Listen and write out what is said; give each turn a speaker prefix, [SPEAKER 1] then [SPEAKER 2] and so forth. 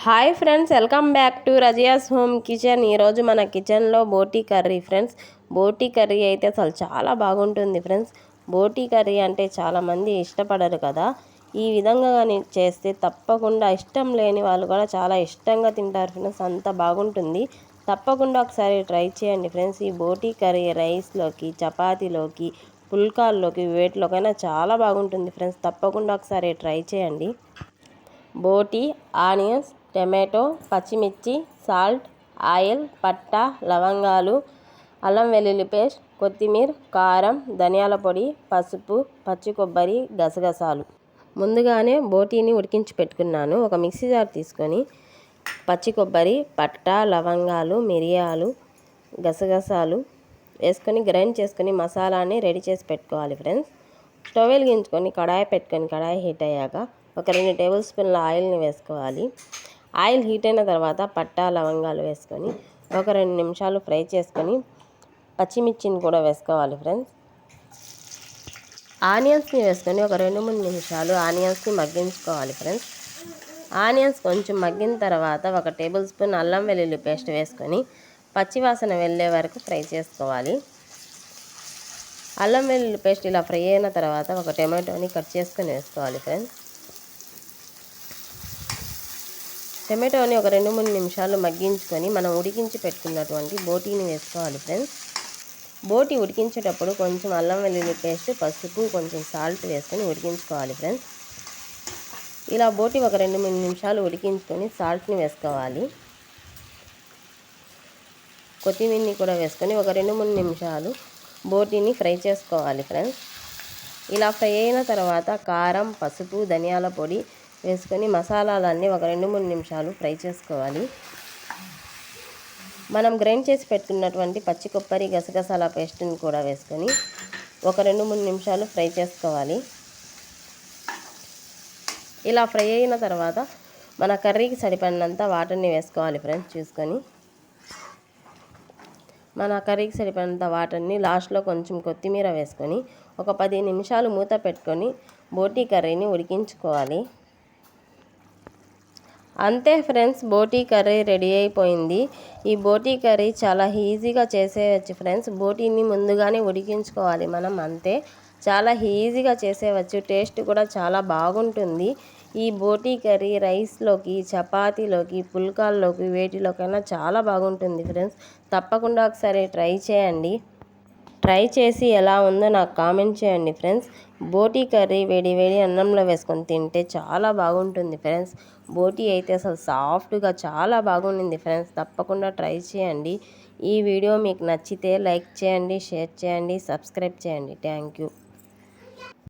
[SPEAKER 1] Hi friends, welcome back to Razia's home kitchen. ఈరోజు మన కిచెన్లో బోటీ కర్రీ ఫ్రెండ్స్. బోటీ కర్రీ అయితే అసలు చాలా బాగుంటుంది ఫ్రెండ్స్. బోటీ కర్రీ అంటే చాలామంది ఇష్టపడరు కదా. ఈ విధంగా కానీ చేస్తే తప్పకుండా ఇష్టం లేని వాళ్ళు కూడా చాలా ఇష్టంగా తింటారు ఫ్రెండ్స్. అంత బాగుంటుంది. తప్పకుండా ఒకసారి ట్రై చేయండి ఫ్రెండ్స్. ఈ బోటీ కర్రీ రైస్లోకి, చపాతీలోకి, పుల్కాల్లోకి, వేటిలోకైనా చాలా బాగుంటుంది ఫ్రెండ్స్. తప్పకుండా ఒకసారి ట్రై చేయండి. బోటీ, ఆనియన్స్, టమాటో, పచ్చిమిర్చి, సాల్ట్, ఆయిల్, పట్టా, లవంగాలు, అల్లం వెల్లుల్లి పేస్ట్, కొత్తిమీర, కారం, ధనియాల పొడి, పసుపు, పచ్చి కొబ్బరి, గసగసాలు. ముందుగానే బోటీని ఉడికించి పెట్టుకున్నాను. ఒక మిక్సీ జార్ తీసుకొని పచ్చి కొబ్బరి, పట్టా, లవంగాలు, మిరియాలు, గసగసాలు వేసుకొని గ్రైండ్ చేసుకొని మసాలాని రెడీ చేసి పెట్టుకోవాలి ఫ్రెండ్స్. స్టవ్ వెలిగించుకొని కడాయి పెట్టుకొని కడాయి హీట్ అయ్యాక ఒక 2 టేబుల్ స్పూన్ల ఆయిల్ని వేసుకోవాలి. ఆయిల్ హీట్ అయిన తర్వాత పట్టా, లవంగాలు వేసుకొని ఒక 2 నిమిషాలు ఫ్రై చేసుకొని పచ్చిమిర్చిని కూడా వేసుకోవాలి ఫ్రెండ్స్. ఆనియన్స్ని వేసుకొని ఒక 2-3 నిమిషాలు ఆనియన్స్ని మగ్గించుకోవాలి ఫ్రెండ్స్. ఆనియన్స్ కొంచెం మగ్గిన తర్వాత ఒక టేబుల్ స్పూన్ అల్లం వెల్లుల్లి పేస్ట్ వేసుకొని పచ్చివాసన వెళ్ళే వరకు ఫ్రై చేసుకోవాలి. అల్లం వెల్లుల్లి పేస్ట్ ఇలా ఫ్రై అయిన తర్వాత ఒక టమాటోని కట్ చేసుకొని వేసుకోవాలి ఫ్రెండ్స్. టమాటోని ఒక 2-3 నిమిషాలు మగ్గించుకొని మనం ఉడికించి పెట్టుకున్నటువంటి బోటీని వేసుకోవాలి ఫ్రెండ్స్. బోటీ ఉడికించేటప్పుడు కొంచెం అల్లం వెల్లుల్లి పేస్ట్, పసుపు, కొంచెం సాల్ట్ వేసుకొని ఉడికించుకోవాలి ఫ్రెండ్స్. ఇలా బోటీ ఒక 2-3 నిమిషాలు ఉడికించుకొని సాల్ట్ని వేసుకోవాలి. కొత్తిమీరని కూడా వేసుకొని ఒక 2-3 నిమిషాలు బోటీని ఫ్రై చేసుకోవాలి ఫ్రెండ్స్. ఇలా ఫ్రై అయిన తర్వాత కారం, పసుపు, ధనియాల పొడి వేసుకొని మసాలాలన్నీ ఒక 2-3 నిమిషాలు ఫ్రై చేసుకోవాలి. మనం గ్రైండ్ చేసి పెట్టుకున్నటువంటి పచ్చి కొబ్బరి, గసగసాల పేస్ట్ని కూడా వేసుకొని ఒక 2-3 నిమిషాలు ఫ్రై చేసుకోవాలి. ఇలా ఫ్రై అయిన తర్వాత మన కర్రీకి సరిపడినంత వాటర్ని వేసుకోవాలి ఫ్రెండ్స్. చూసుకొని మన కర్రీకి సరిపడినంత వాటర్ని లాస్ట్లో కొంచెం కొత్తిమీర వేసుకొని ఒక 10 నిమిషాలు మూత పెట్టుకొని బోటీ కర్రీని ఉడికించుకోవాలి. అంతే ఫ్రెండ్స్, బోటీ కర్రీ రెడీ అయిపోయింది. ఈ బోటీ కర్రీ చాలా ఈజీగా చేసేయచ్చు ఫ్రెండ్స్. బోటీని ముందుగానే ఉడికించుకోవాలి మనం, అంతే. చాలా ఈజీగా చేసేయచ్చు. టేస్ట్ కూడా చాలా బాగుంటుంది. ఈ బోటీ కర్రీ రైస్లోకి, చపాతీలోకి, పుల్కాల్లోకి, వేటిలోకైనా చాలా బాగుంటుంది ఫ్రెండ్స్. తప్పకుండా ఒకసారి ట్రై చేయండి. ట్రై చేసి ఎలా ఉందో నాకు కామెంట్ చేయండి ఫ్రెండ్స్. బోటీ కర్రీ వేడి వేడి అన్నంలో వేసుకొని తింటే చాలా బాగుంటుంది ఫ్రెండ్స్. బోటీ అయితే అసలు సాఫ్ట్గా చాలా బాగుంది ఫ్రెండ్స్. తప్పకుండా ట్రై చేయండి. ఈ వీడియో మీకు నచ్చితే లైక్ చేయండి, షేర్ చేయండి, సబ్స్క్రైబ్ చేయండి. Thank you.